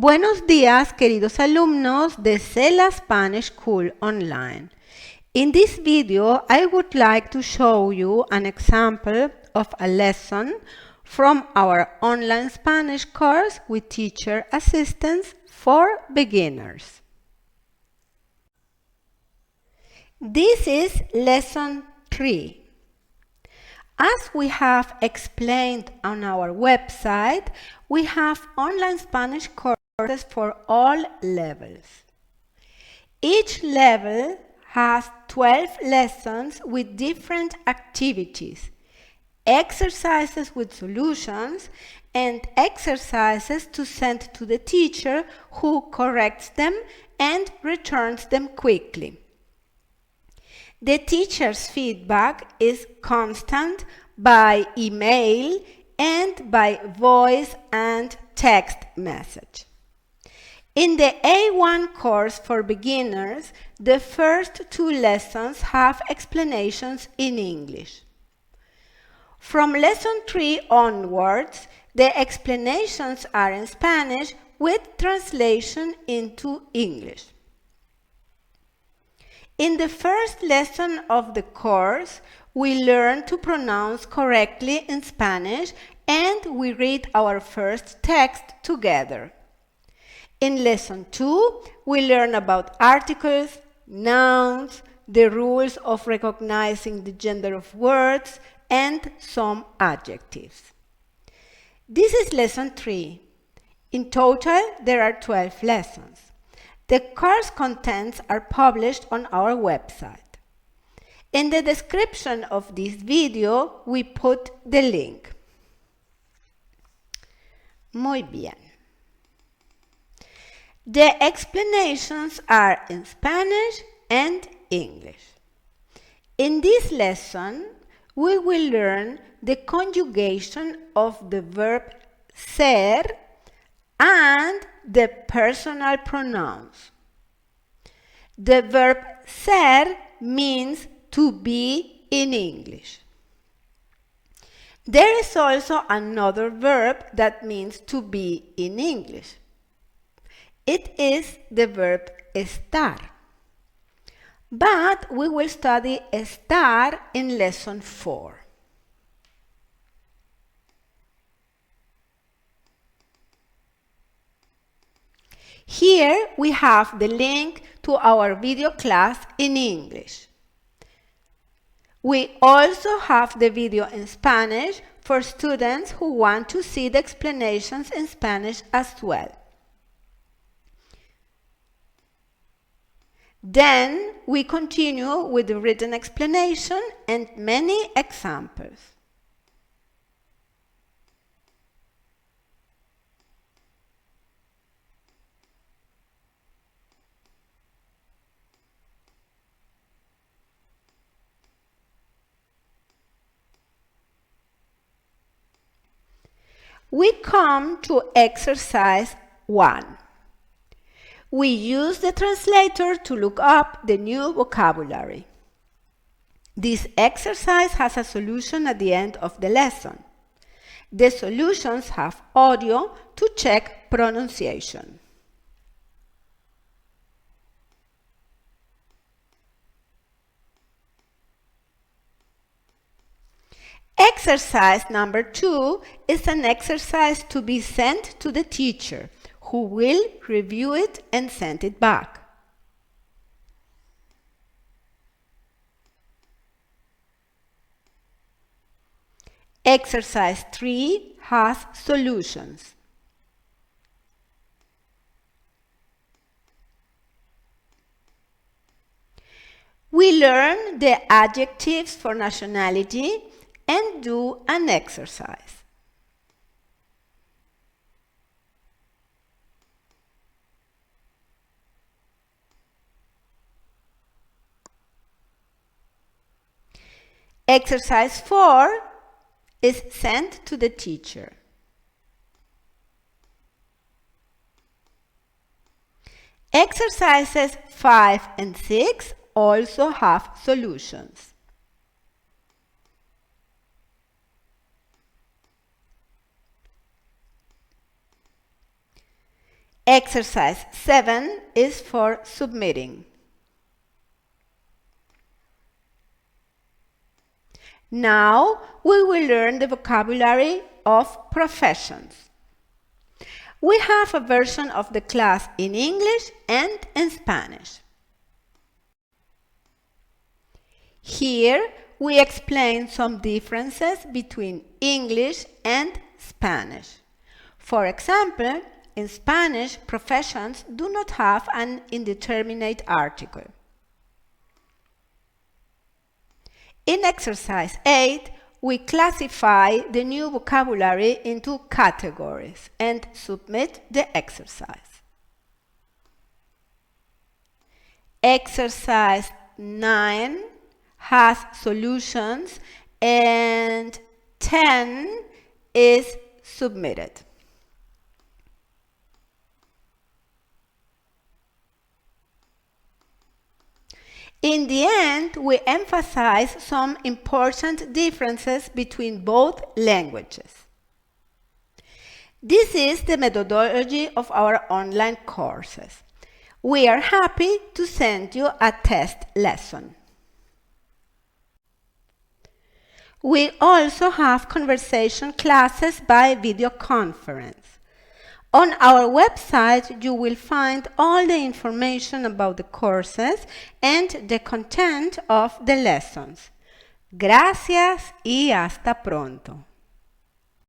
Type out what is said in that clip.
Buenos días, queridos alumnos de CELA Spanish School Online. In this video, I would like to show you an example of a lesson from our online Spanish course with teacher assistance for beginners. This is lesson 3. As we have explained on our website, we have online Spanish courses for all levels. Each level has 12 lessons with different activities, exercises with solutions, and exercises to send to the teacher who corrects them and returns them quickly. The teacher's feedback is constant by email and by voice and text message. In the A1 course for beginners, the first 2 lessons have explanations in English. From lesson 3 onwards, the explanations are in Spanish with translation into English. In the first lesson of the course, we learn to pronounce correctly in Spanish and we read our first text together. In lesson 2, we learn about articles, nouns, the rules of recognizing the gender of words, and some adjectives. This is lesson 3. In total, there are 12 lessons. The course contents are published on our website. In the description of this video, we put the link. Muy bien. The explanations are in Spanish and English. In this lesson, we will learn the conjugation of the verb ser and the personal pronouns. The verb ser means to be in English. There is also another verb that means to be in English. It is the verb estar. But we will study estar in lesson 4. Here we have the link to our video class in English. We also have the video in Spanish for students who want to see the explanations in Spanish as well. Then we continue with the written explanation and many examples. We come to exercise 1. We use the translator to look up the new vocabulary. This exercise has a solution at the end of the lesson. The solutions have audio to check pronunciation. Exercise number 2 is an exercise to be sent to the teacher, who will review it and send it back. Exercise 3 has solutions. We learn the adjectives for nationality and do an exercise. Exercise 4 is sent to the teacher. Exercises 5 and 6 also have solutions. Exercise 7 is for submitting. Now we will learn the vocabulary of professions. We have a version of the class in English and in Spanish. Here we explain some differences between English and Spanish. For example, in Spanish, professions do not have an indeterminate article. In exercise 8, we classify the new vocabulary into categories and submit the exercise. Exercise 9 has solutions and 10 is submitted. In the end, we emphasize some important differences between both languages. This is the methodology of our online courses. We are happy to send you a test lesson. We also have conversation classes by video conference. On our website, you will find all the information about the courses and the content of the lessons. Gracias y hasta pronto.